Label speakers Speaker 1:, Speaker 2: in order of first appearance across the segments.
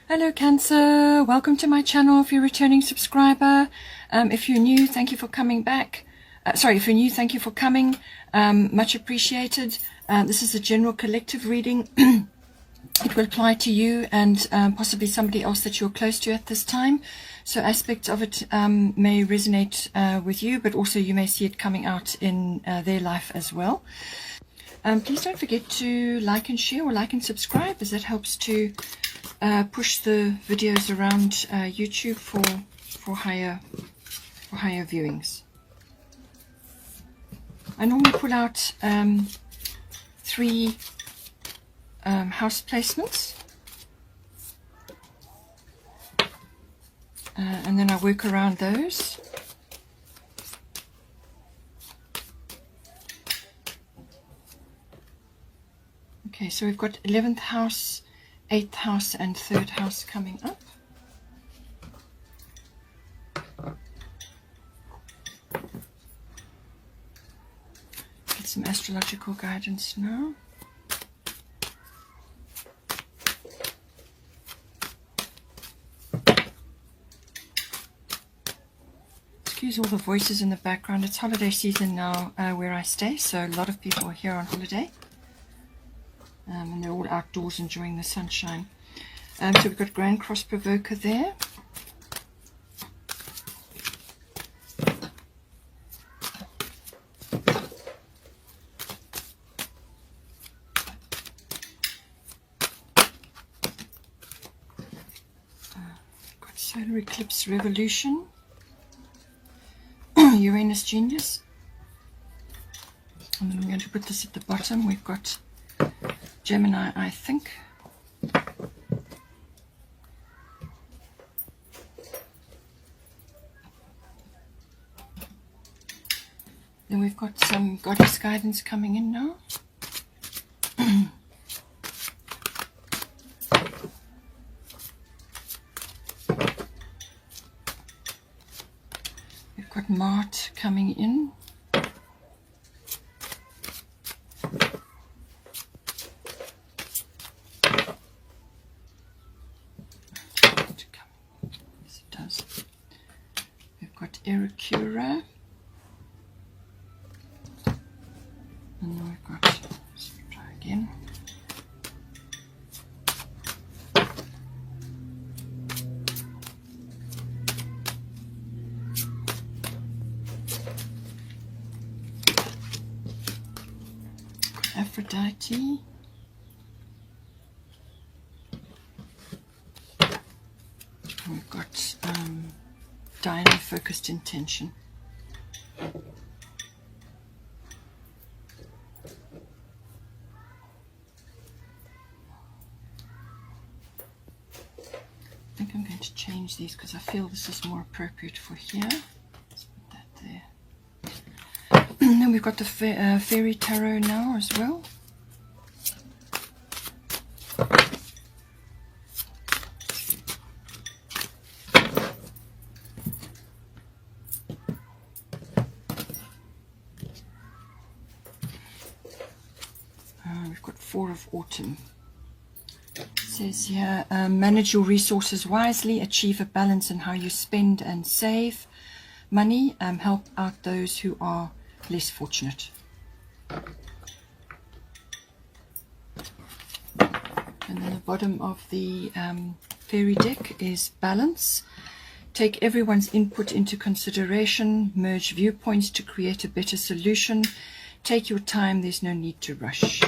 Speaker 1: Hello Cancer, welcome to my channel if you're a returning subscriber. If you're new, thank you for coming back. If you're new, thank you for coming. Much appreciated. This is a general collective reading. It will apply to you and possibly somebody else that you're close to at this time. So aspects of it may resonate with you, but also you may see it coming out in their life as well. Please don't forget to like and share or like and subscribe, as that helps to push the videos around YouTube for higher viewings. I normally pull out 3 house placements, and then I work around those. Okay, so we've got 11th house, 8th house and 3rd house coming up. Get some astrological guidance now. Excuse all the voices in the background. It's holiday season now where I stay, so a lot of people are here on holiday. And they're all outdoors enjoying the sunshine. So we've got Grand Cross Provoker there. Got Solar Eclipse Revolution. Uranus Genius. And then I'm going to put this at the bottom. We've got Gemini, I think. Then we've got some Goddess guidance coming in now. We've got Mart coming in. Ericura, and then we've got, let's try again, Aphrodite, and we've got Diana Focused Intention. I think I'm going to change these because I feel this is more appropriate for here. Let's put that there. And then we've got the Fairy Tarot now as well. We've got 4 of Autumn. It says here, manage your resources wisely, achieve a balance in how you spend and save money, help out those who are less fortunate. And then the bottom of the fairy deck is balance. Take everyone's input into consideration, merge viewpoints to create a better solution. Take your time, there's no need to rush.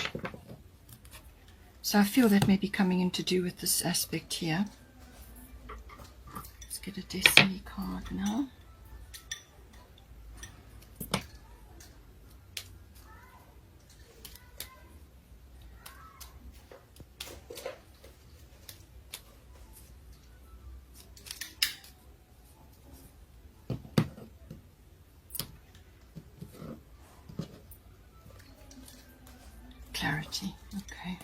Speaker 1: So I feel that may be coming in to do with this aspect here. Let's get a Destiny card now. Clarity, okay.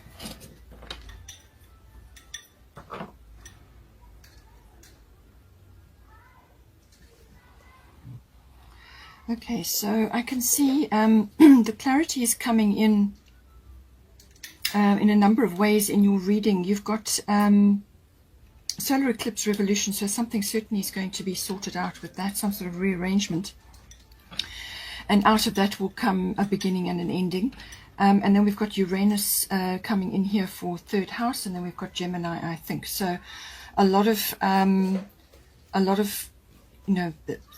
Speaker 1: Okay, so I can see the clarity is coming in a number of ways in your reading. You've got solar eclipse revolution, so something certainly is going to be sorted out with that, some sort of rearrangement. And out of that will come a beginning and an ending. And then we've got Uranus coming in here for third house, and then we've got Gemini, I think. So a lot of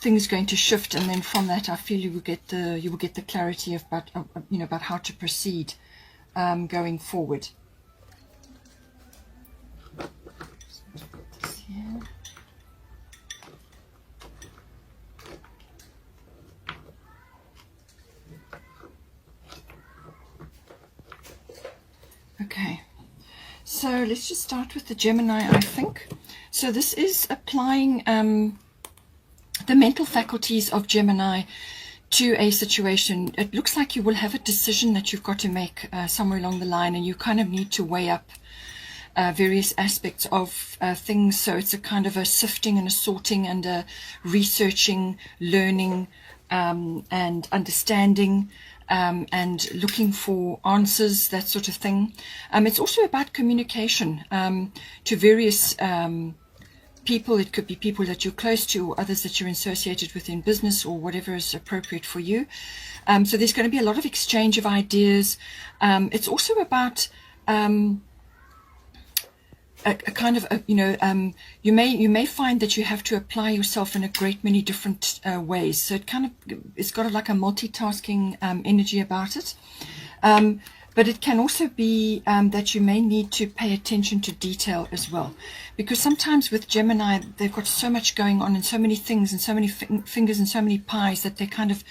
Speaker 1: things going to shift, and then from that, I feel you will get the clarity about about how to proceed going forward. Okay, so let's just start with the Gemini, I think. So this is applying the mental faculties of Gemini to a situation. It looks like you will have a decision that you've got to make somewhere along the line, and you kind of need to weigh up various aspects of things. So it's a kind of a sifting and a sorting and a researching, learning and understanding. And looking for answers, that sort of thing. It's also about communication to various people. It could be people that you're close to, or others that you're associated with in business, or whatever is appropriate for you. So there's going to be a lot of exchange of ideas. It's also about a kind of you may find that you have to apply yourself in a great many different ways. So it's got like a multitasking energy about it. But it can also be that you may need to pay attention to detail as well, because sometimes with Gemini they've got so much going on and so many things and so many fingers and so many pies that they kind of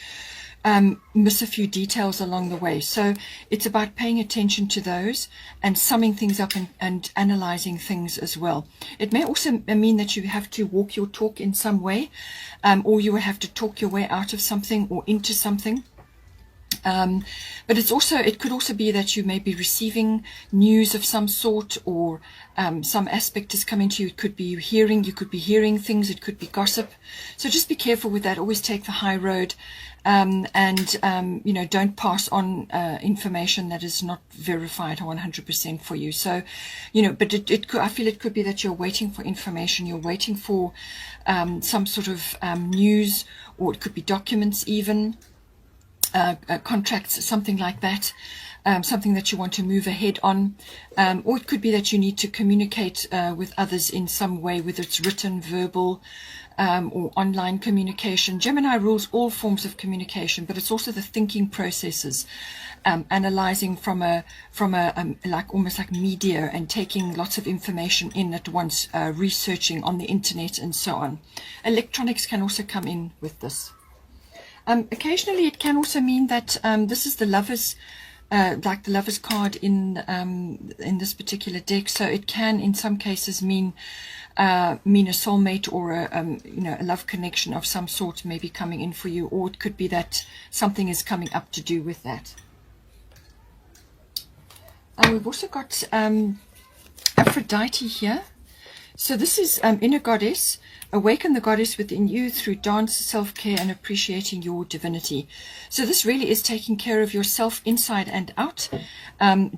Speaker 1: miss a few details along the way. So it's about paying attention to those and summing things up and analyzing things as well. It may also mean that you have to walk your talk in some way, or you will have to talk your way out of something or into something. But it could also be that you may be receiving news of some sort, or some aspect is coming to you. It could be you could be hearing things, it could be gossip. So just be careful with that. Always take the high road, and don't pass on information that is not verified 100% for you. So, but I feel it could be that you're waiting for information, you're waiting for some sort of news, or it could be documents even. Contracts, something like that, something that you want to move ahead on, or it could be that you need to communicate with others in some way, whether it's written, verbal, or online communication. Gemini rules all forms of communication, but it's also the thinking processes, analyzing from a like almost like media, and taking lots of information in at once, researching on the internet and so on. Electronics can also come in with this. Occasionally it can also mean that this is the lovers, like the lovers card in this particular deck. So it can in some cases mean a soulmate, or a love connection of some sort maybe coming in for you, or it could be that something is coming up to do with that. We've also got Aphrodite here. So this is inner goddess. Awaken the goddess within you through dance, self-care, and appreciating your divinity. So this really is taking care of yourself inside and out.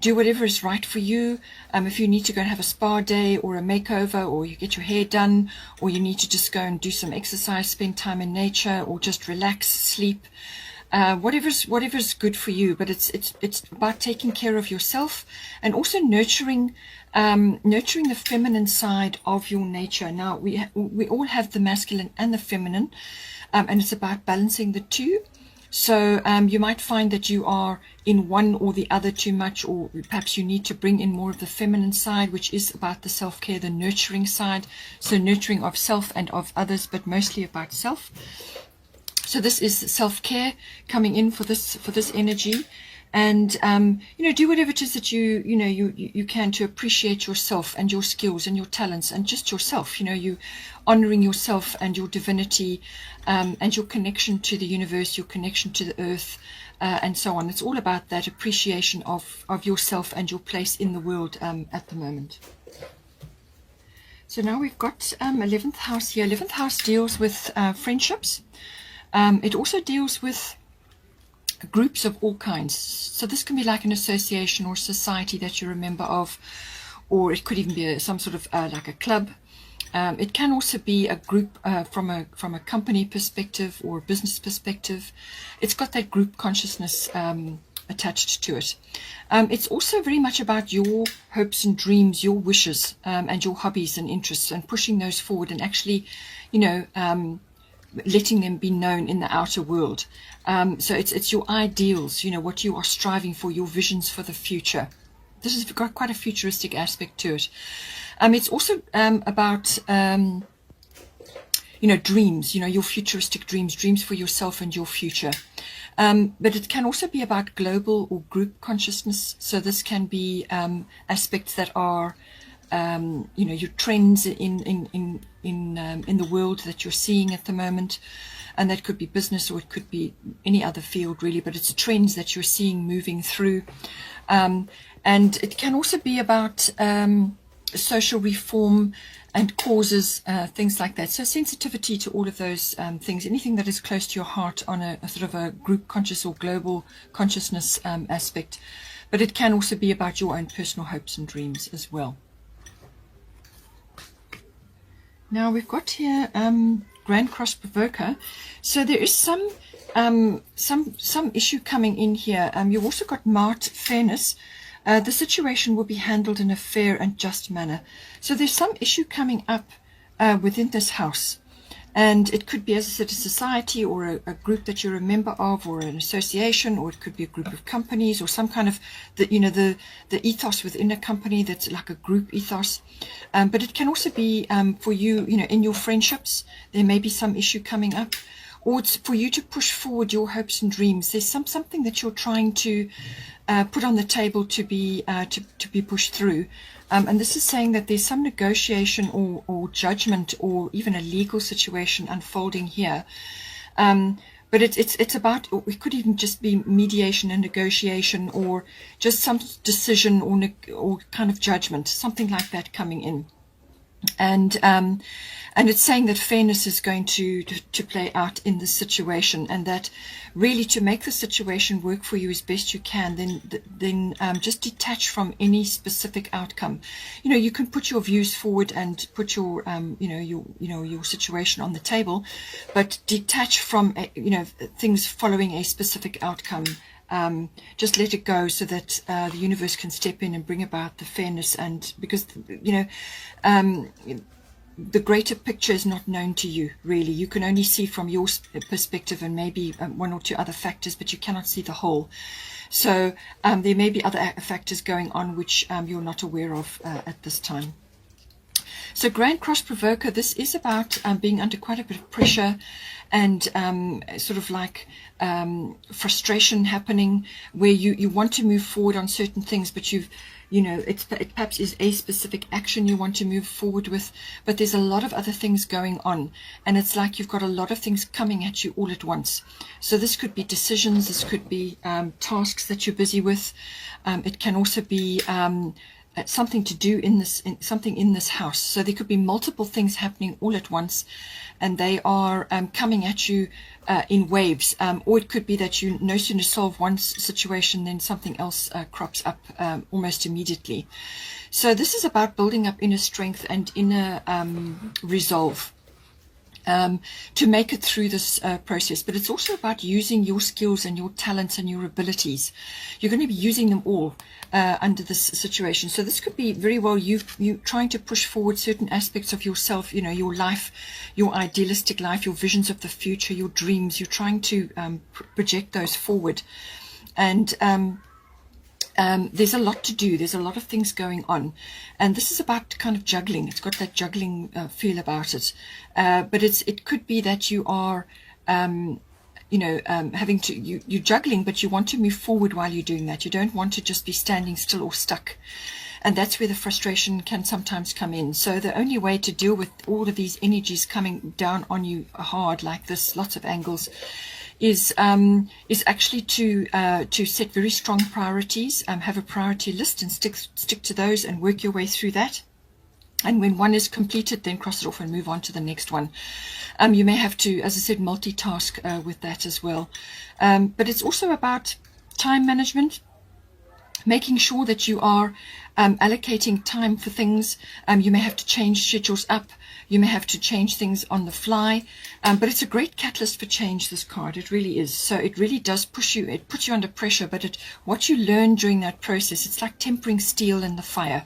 Speaker 1: Do whatever is right for you. If you need to go and have a spa day, or a makeover, or you get your hair done, or you need to just go and do some exercise, spend time in nature, or just relax, sleep. Whatever's good for you, but it's about taking care of yourself, and also nurturing the feminine side of your nature. Now we all have the masculine and the feminine, and it's about balancing the two. So you might find that you are in one or the other too much, or perhaps you need to bring in more of the feminine side, which is about the self-care, the nurturing side. So nurturing of self and of others, but mostly about self. So this is self-care coming in for this energy, and do whatever it is that you can to appreciate yourself and your skills and your talents and just yourself. You honoring yourself and your divinity, and your connection to the universe, your connection to the earth, and so on. It's all about that appreciation of yourself and your place in the world at the moment. So now we've got 11th house here. 11th house deals with friendships. It also deals with groups of all kinds. So this can be like an association or society that you're a member of, or it could even be some sort of like a club. It can also be a group from a company perspective or a business perspective. It's got that group consciousness attached to it. It's also very much about your hopes and dreams, your wishes, and your hobbies and interests, and pushing those forward and actually, letting them be known in the outer world. So it's your ideals, what you are striving for, your visions for the future. This has got quite a futuristic aspect to it. It's also about, dreams, your futuristic dreams for yourself and your future. But it can also be about global or group consciousness. So this can be aspects that are, your trends in the world that you're seeing at the moment. And that could be business, or it could be any other field really, but it's trends that you're seeing moving through. And it can also be about social reform and causes, things like that. So sensitivity to all of those things, anything that is close to your heart on a sort of a group conscious or global consciousness aspect. But it can also be about your own personal hopes and dreams as well. Now we've got here Grand Cross Provoker. So there is some issue coming in here. You've also got Mart Fairness. The situation will be handled in a fair and just manner. So there's some issue coming up within this house. And it could be, as I said, a society or a group that you're a member of, or an association, or it could be a group of companies, or some kind of, the ethos within a company that's like a group ethos. But it can also be for you, in your friendships, there may be some issue coming up. Or it's for you to push forward your hopes and dreams. There's something that you're trying to put on the table to be pushed through. And this is saying that there's some negotiation or judgment or even a legal situation unfolding here. But it's about, or it could even just be mediation and negotiation, or just some decision or kind of judgment, something like that coming in. And it's saying that fairness is going to play out in this situation, and that really to make the situation work for you as best you can, then just detach from any specific outcome. You can put your views forward and put your your situation on the table, but detach from things following a specific outcome. Just let it go, so that the universe can step in and bring about the fairness. And because the greater picture is not known to you, really. You can only see from your perspective and maybe one or two other factors, but you cannot see the whole. So there may be other factors going on which you're not aware of at this time. So Grand Cross Provoker, this is about being under quite a bit of pressure and sort of like frustration happening, where you want to move forward on certain things, but it perhaps is a specific action you want to move forward with, but there's a lot of other things going on, and it's like you've got a lot of things coming at you all at once. So this could be decisions, this could be tasks that you're busy with. It can also be something to do something in this house. So there could be multiple things happening all at once, and they are coming at you in waves. Or it could be that you no sooner solve one situation, then something else crops up almost immediately. So this is about building up inner strength and inner resolve to make it through this process. But it's also about using your skills and your talents and your abilities. You're going to be using them all under this situation. So this could be very well you trying to push forward certain aspects of yourself, your life, your idealistic life, your visions of the future, your dreams. You're trying to project those forward. And there's a lot to do. There's a lot of things going on, and this is about kind of juggling. It's got that juggling feel about it, but it could be that you are having to you're juggling, but you want to move forward while you're doing that. You don't want to just be standing still or stuck, and that's where the frustration can sometimes come in. So the only way to deal with all of these energies coming down on you hard like this, lots of angles, is actually to set very strong priorities, have a priority list and stick to those and work your way through that. And when one is completed, then cross it off and move on to the next one. You may have to, as I said, multitask with that as well. But it's also about time management, making sure that you are allocating time for things. You may have to change schedules up. You may have to change things on the fly. But it's a great catalyst for change, this card. It really is. So it really does push you. It puts you under pressure. But what you learn during that process, it's like tempering steel in the fire.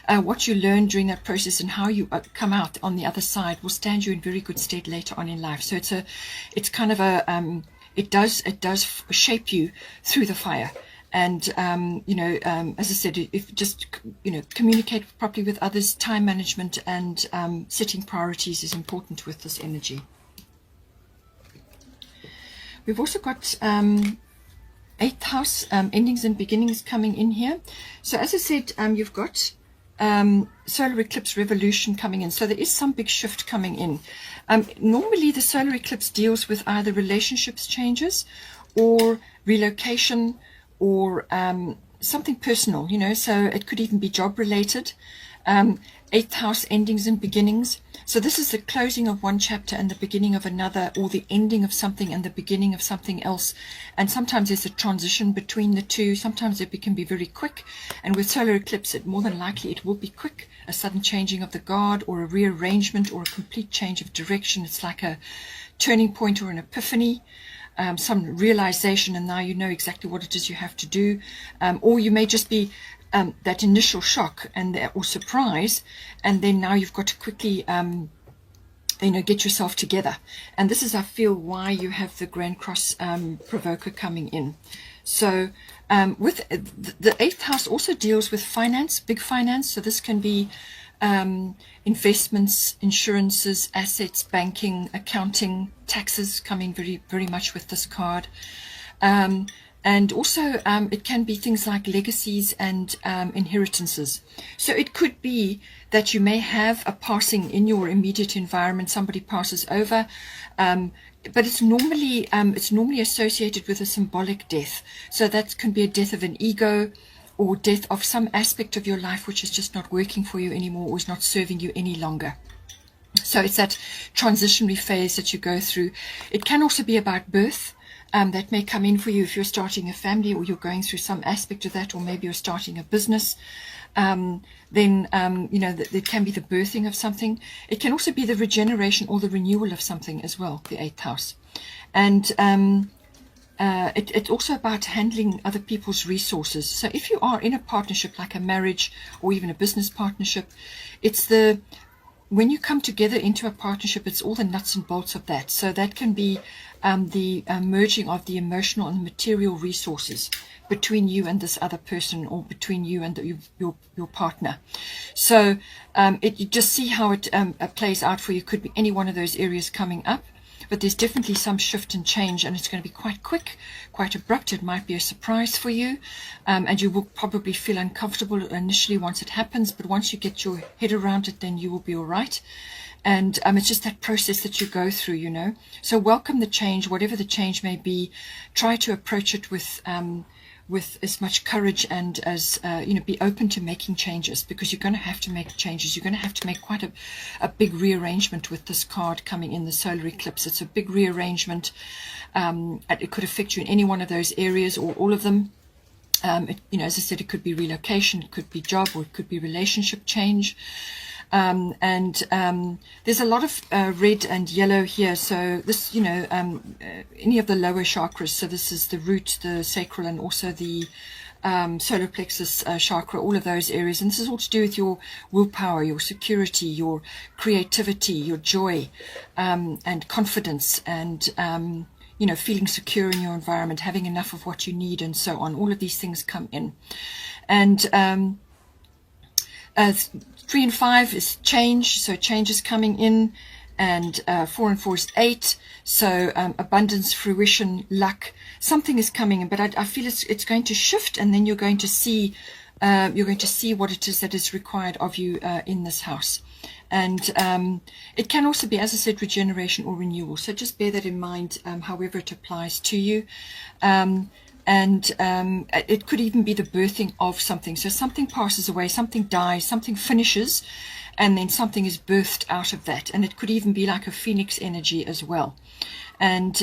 Speaker 1: What you learn during that process and how you come out on the other side will stand you in very good stead later on in life. So it's kind of a, it does shape you through the fire. And, as I said, if just, communicate properly with others, time management and setting priorities is important with this energy. We've also got 8th house, endings and beginnings coming in here. So as I said, you've got solar eclipse revolution coming in. So there is some big shift coming in. Normally the solar eclipse deals with either relationships changes or relocation, or something personal, so it could even be job related. 8th house, endings and beginnings. So this is the closing of one chapter and the beginning of another, or the ending of something and the beginning of something else. And sometimes there's a transition between the two. Sometimes it can be very quick. And with solar eclipse, more than likely it will be quick. A sudden changing of the guard, or a rearrangement, or a complete change of direction. It's like a turning point or an epiphany. Some realization, and now you know exactly what it is you have to do. Or you may just be that initial shock or surprise, and then now you've got to quickly get yourself together. And this is, I feel, why you have the Grand Cross provoker coming in. So with the 8th house also deals with finance, big finance. So this can be investments, insurances, assets, banking, accounting, taxes coming very, very much with this card. And also it can be things like legacies and inheritances. So it could be that you may have a passing in your immediate environment, somebody passes over, but it's normally associated with a symbolic death. So that can be a death of an ego, or death of some aspect of your life which is just not working for you anymore, or is not serving you any longer. So it's that transitionary phase that you go through. It can also be about birth. That may come in for you if you're starting a family, or you're going through some aspect of that, or maybe you're starting a business. Then there can be the birthing of something. It can also be the regeneration or the renewal of something as well, the 8th house. And it's also about handling other people's resources. So if you are in a partnership like a marriage or even a business partnership, when you come together into a partnership, it's all the nuts and bolts of that. So that can be the merging of the emotional and material resources between you and this other person, or between you and your partner. So you just see how it plays out for you. Could be any one of those areas coming up. But there's definitely some shift and change, and it's going to be quite quick, quite abrupt. It might be a surprise for you, and you will probably feel uncomfortable initially once it happens, but once you get your head around it, then you will be all right. And it's just that process that you go through, So welcome the change, whatever the change may be. Try to approach it with as much courage and as be open to making changes, because you're going to have to make changes. You're going to have to make quite a big rearrangement with this card coming in, the solar eclipse. It's a big rearrangement. It could affect you in any one of those areas, or all of them. As I said, it could be relocation, it could be job, or it could be relationship change. There's a lot of red and yellow here. So this, any of the lower chakras. So this is the root, the sacral, and also the solar plexus chakra, all of those areas. And this is all to do with your willpower, your security, your creativity, your joy, and confidence, and feeling secure in your environment, having enough of what you need, and so on. All of these things come in. And 3 and 5 is change, so change is coming in, and 4 and 4 is 8, so abundance, fruition, luck, something is coming in. But I feel it's going to shift, and then you're going to see what it is that is required of you in this house. And it can also be, as I said, regeneration or renewal. So just bear that in mind, however it applies to you. And it could even be the birthing of something. So something passes away, something dies, something finishes, and then something is birthed out of that. And it could even be like a phoenix energy as well. And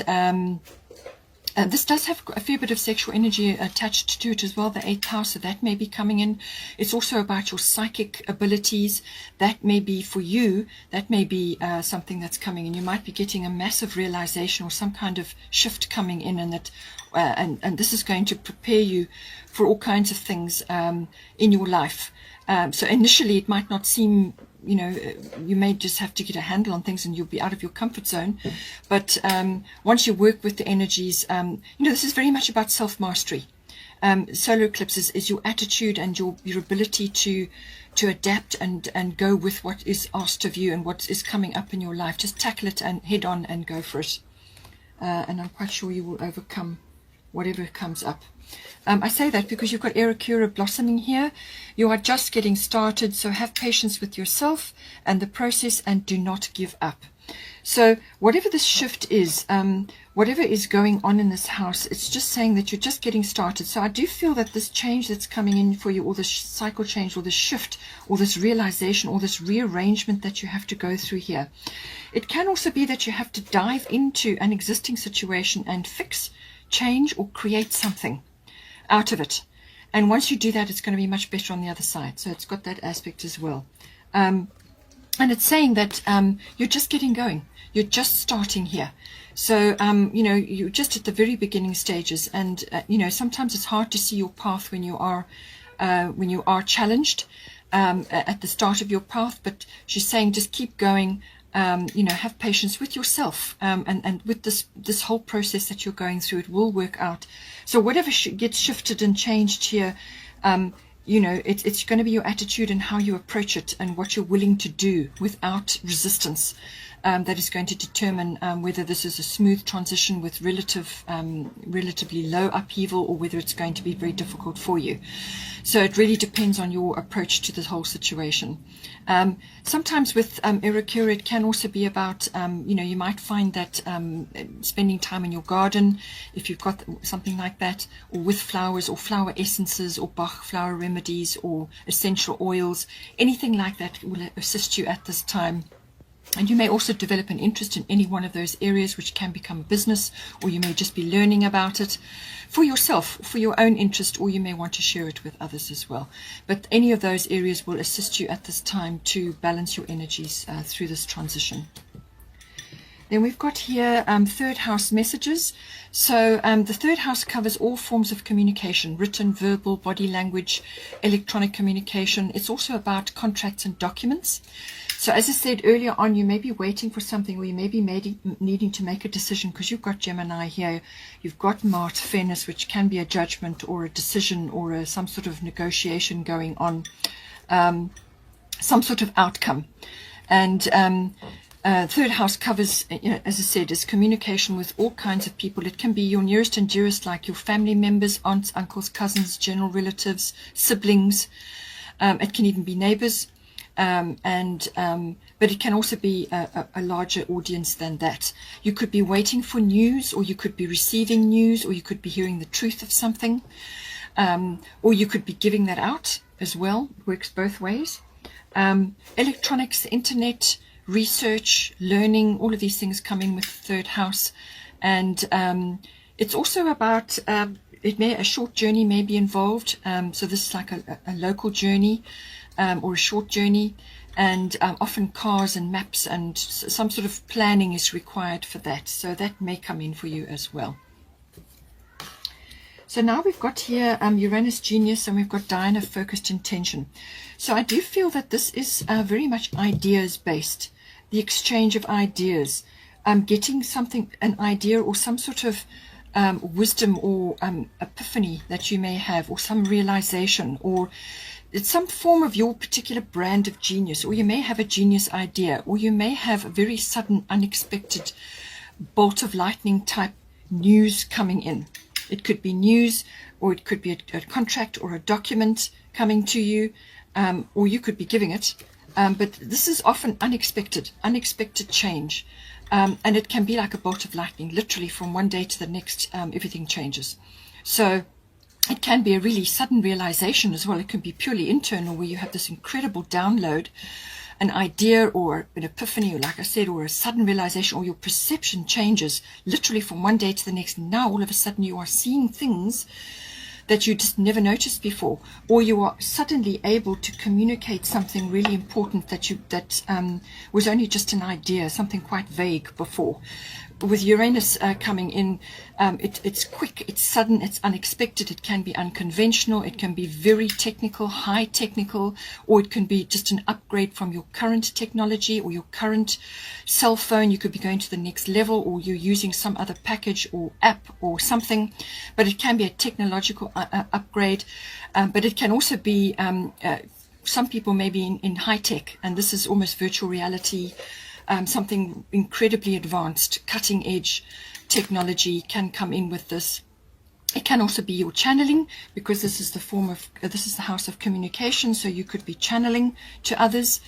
Speaker 1: This does have a fair bit of sexual energy attached to it as well, the 8th house, so that may be coming in. It's also about your psychic abilities. That may be for you, that may be something that's coming in. You might be getting a massive realization or some kind of shift coming in, and that, and this is going to prepare you for all kinds of things in your life. So initially it might not seem, you know, you may just have to get a handle on things and you'll be out of your comfort zone. But once you work with the energies, you know, this is very much about self-mastery. Solar eclipse is your attitude and your ability to adapt and go with what is asked of you and what is coming up in your life. Just tackle it and head on and go for it. And I'm quite sure you will overcome whatever comes up. I say that because you've got Arakura blossoming here. You are just getting started, so have patience with yourself and the process and do not give up. So whatever this shift is, whatever is going on in this house, it's just saying that you're just getting started. So I do feel that this change that's coming in for you, or this cycle change, or this shift, or this realization, or this rearrangement that you have to go through here, it can also be that you have to dive into an existing situation and fix, change, or create something out of it. And once you do that, it's going to be much better on the other side. So it's got that aspect as well. And it's saying that you're just getting going. You're just starting here. So, you know, you're just at the very beginning stages. And, you know, sometimes it's hard to see your path when you are challenged at the start of your path. But she's saying just keep going. You know, have patience with yourself and with this whole process that you're going through. It will work out. So whatever gets shifted and changed here, you know, it's going to be your attitude and how you approach it and what you're willing to do without resistance. That is going to determine whether this is a smooth transition with relatively low upheaval, or whether it's going to be very difficult for you. So it really depends on your approach to the whole situation. Sometimes with Arakura, it can also be about, you know, you might find that spending time in your garden, if you've got something like that, or with flowers or flower essences or Bach flower remedies or essential oils, anything like that will assist you at this time. And you may also develop an interest in any one of those areas, which can become a business, or you may just be learning about it for yourself, for your own interest, or you may want to share it with others as well. But any of those areas will assist you at this time to balance your energies through this transition. Then we've got here third house messages. So the third house covers all forms of communication, written, verbal, body language, electronic communication. It's also about contracts and documents. So as I said earlier on, you may be waiting for something, or you may be needing to make a decision, because you've got Gemini here. You've got Mars, Venus, which can be a judgment or a decision or some sort of negotiation going on, some sort of outcome. And third house covers, you know, as I said, is communication with all kinds of people. It can be your nearest and dearest, like your family members, aunts, uncles, cousins, general relatives, siblings. It can even be neighbors. But it can also be a larger audience than that. You could be waiting for news, or you could be receiving news, or you could be hearing the truth of something, or you could be giving that out as well. It works both ways. Electronics, internet, research, learning, all of these things come in with third house. And it's also about a short journey may be involved. So this is like a local journey. Or a short journey, and often cars and maps and some sort of planning is required for that. So that may come in for you as well. So now we've got here Uranus Genius, and we've got Diana Focused Intention. So I do feel that this is very much ideas based, the exchange of ideas, getting something, an idea or some sort of wisdom or epiphany that you may have, or some realization, or it's some form of your particular brand of genius, or you may have a genius idea, or you may have a very sudden, unexpected bolt of lightning type news coming in. It could be news, or it could be a contract or a document coming to you, or you could be giving it. But this is often unexpected change. And it can be like a bolt of lightning, literally from one day to the next, everything changes. So it can be a really sudden realization as well. It can be purely internal, where you have this incredible download an idea or an epiphany, or like I said, or a sudden realization, or your perception changes literally from one day to the next. Now all of a sudden you are seeing things that you just never noticed before, or you are suddenly able to communicate something really important that was only just an idea, something quite vague before. With Uranus coming in, it's quick, it's sudden, it's unexpected, it can be unconventional, it can be very technical, high technical, or it can be just an upgrade from your current technology or your current cell phone. You could be going to the next level, or you're using some other package or app or something, but it can be a technological upgrade, but it can also be, some people may be in high tech, and this is almost virtual reality. Something incredibly advanced, cutting edge technology can come in with this. It can also be your channeling, because this is the house of communication. So you could be channeling to others,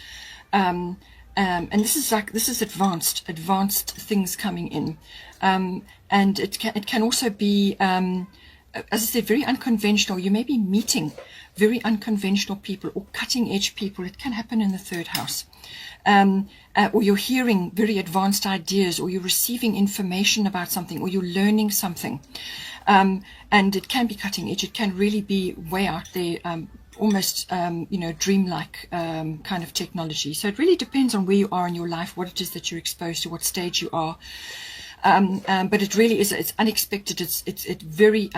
Speaker 1: and this is advanced things coming in, and it can also be, as I said, very unconventional. You may be meeting very unconventional people or cutting edge people. It can happen in the third house. Or you're hearing very advanced ideas, or you're receiving information about something, or you're learning something. And it can be cutting edge. It can really be way out there, almost, dreamlike kind of technology. So it really depends on where you are in your life, what it is that you're exposed to, what stage you are. But it really is, it's unexpected, it's very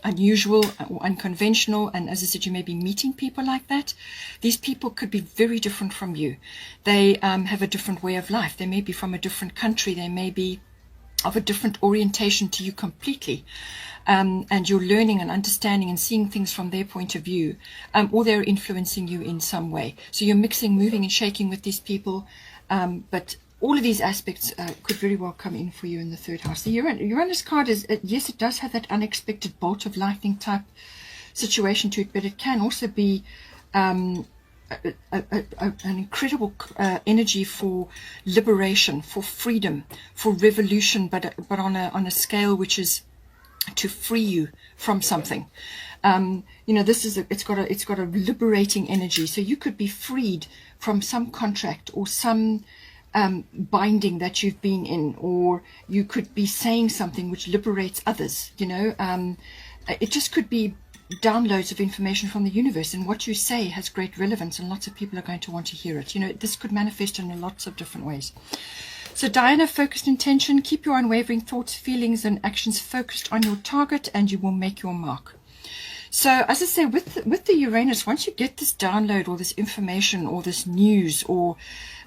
Speaker 1: unusual or unconventional, and as I said, you may be meeting people like that. These people could be very different from you. They have a different way of life. They may be from a different country. They may be of a different orientation to you completely, and you're learning and understanding and seeing things from their point of view, or they're influencing you in some way. So you're mixing, moving and shaking with these people, but all of these aspects could very well come in for you in the third house. The Uranus card is, yes, it does have that unexpected bolt of lightning type situation to it, but it can also be an incredible energy for liberation, for freedom, for revolution, but on a scale which is to free you from something. This is it's got a liberating energy. So you could be freed from some contract or some binding that you've been in, or you could be saying something which liberates others. It just could be downloads of information from the universe, and what you say has great relevance, and lots of people are going to want to hear it. This could manifest in lots of different ways. So Diana, focused intention, keep your unwavering thoughts, feelings and actions focused on your target, and you will make your mark. So as I say, with the Uranus, once you get this download or this information or this news or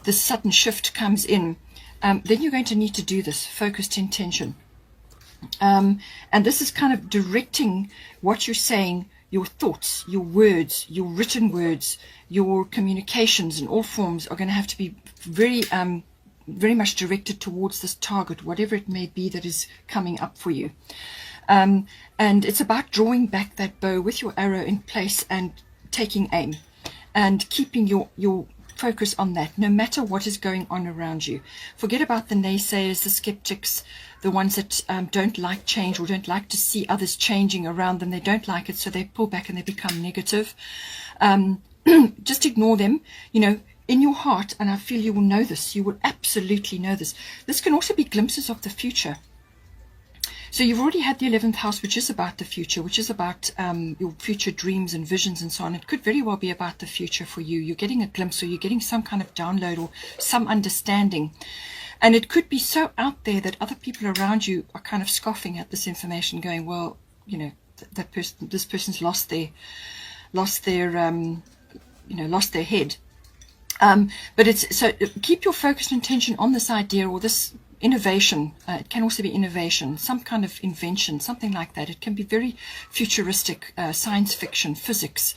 Speaker 1: this sudden shift comes in, then you're going to need to do this focused intention. And this is kind of directing what you're saying, your thoughts, your words, your written words, your communications in all forms are going to have to be very much directed towards this target, whatever it may be that is coming up for you. And it's about drawing back that bow with your arrow in place and taking aim and keeping your focus on that, no matter what is going on around you. Forget about the naysayers, the skeptics, the ones that don't like change or don't like to see others changing around them. They don't like it, so they pull back and they become negative. Just ignore them, in your heart, and I feel you will know this. You will absolutely know this. This can also be glimpses of the future. So you've already had the 11th house, which is about the future, which is about your future dreams and visions and so on. It could very well be about the future for you. You're getting a glimpse, or you're getting some kind of download or some understanding. And it could be so out there that other people around you are kind of scoffing at this information, going, well, this person's lost their head. But it's, so keep your focused intention on this idea or this innovation. It can also be innovation, some kind of invention, something like that. It can be very futuristic, science fiction, physics,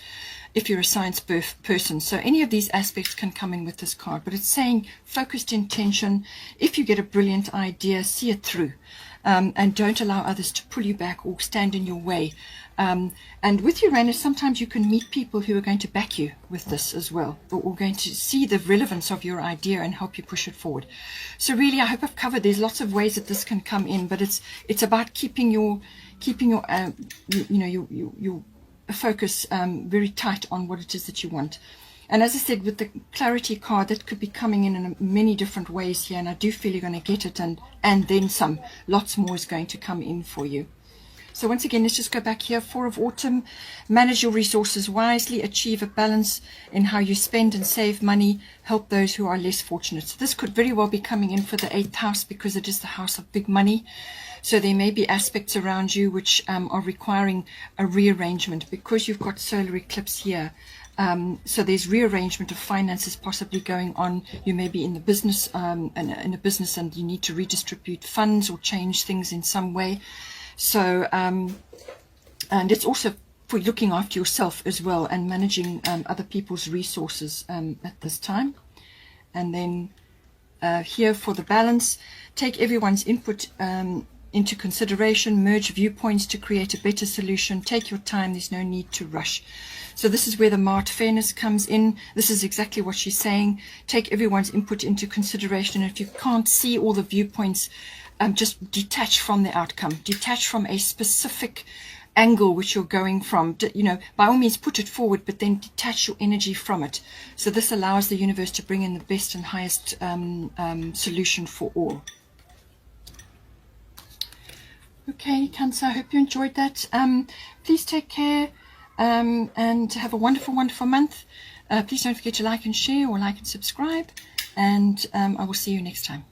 Speaker 1: if you're a science person. So any of these aspects can come in with this card, but it's saying focused intention. If you get a brilliant idea, see it through, and don't allow others to pull you back or stand in your way. And with Uranus, sometimes you can meet people who are going to back you with this as well, or going to see the relevance of your idea and help you push it forward. So really, I hope I've covered. There's lots of ways that this can come in, but it's about keeping your focus very tight on what it is that you want. And as I said, with the clarity card, that could be coming in many different ways here, and I do feel you're going to get it, and then some. Lots more is going to come in for you. So once again, let's just go back here. 4 of Autumn. Manage your resources wisely. Achieve a balance in how you spend and save money. Help those who are less fortunate. So this could very well be coming in for the 8th house, because it is the house of big money. So there may be aspects around you which are requiring a rearrangement, because you've got solar eclipse here. So there's rearrangement of finances possibly going on. You may be in the business, in a business, and you need to redistribute funds or change things in some way. So, and it's also for looking after yourself as well, and managing other people's resources at this time. And then here for the balance, take everyone's input into consideration, merge viewpoints to create a better solution. Take your time, there's no need to rush. So this is where the Mart fairness comes in. This is exactly what she's saying. Take everyone's input into consideration. If you can't see all the viewpoints, just detach from the outcome. Detach from a specific angle which you're going from. You know, by all means put it forward, but then detach your energy from it. So this allows the universe to bring in the best and highest solution for all. Okay, Cancer, I hope you enjoyed that. Please take care and have a wonderful, wonderful month. Please don't forget to like and share, or like and subscribe. And I will see you next time.